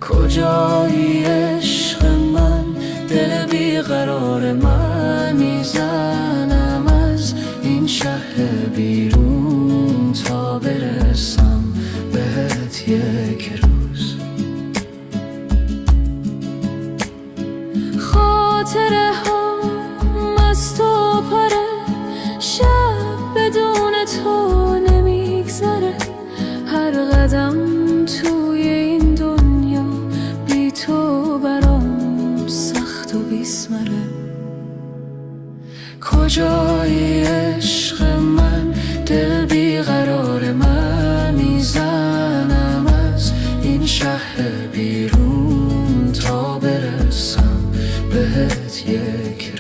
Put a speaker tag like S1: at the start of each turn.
S1: کجایی عشق من؟ دل بیقرار من میزنم از این شهر بیرون تا برسم بهت یک روز. خاطره هم از تو پره، شب بدون تو نمیگذره. هر قدم توی این دنیا بی تو برام سخت و بیسمره. کجایی عشق من؟ دل بیقرار من میزنم از این شهر بیرون تا برسم بهت یک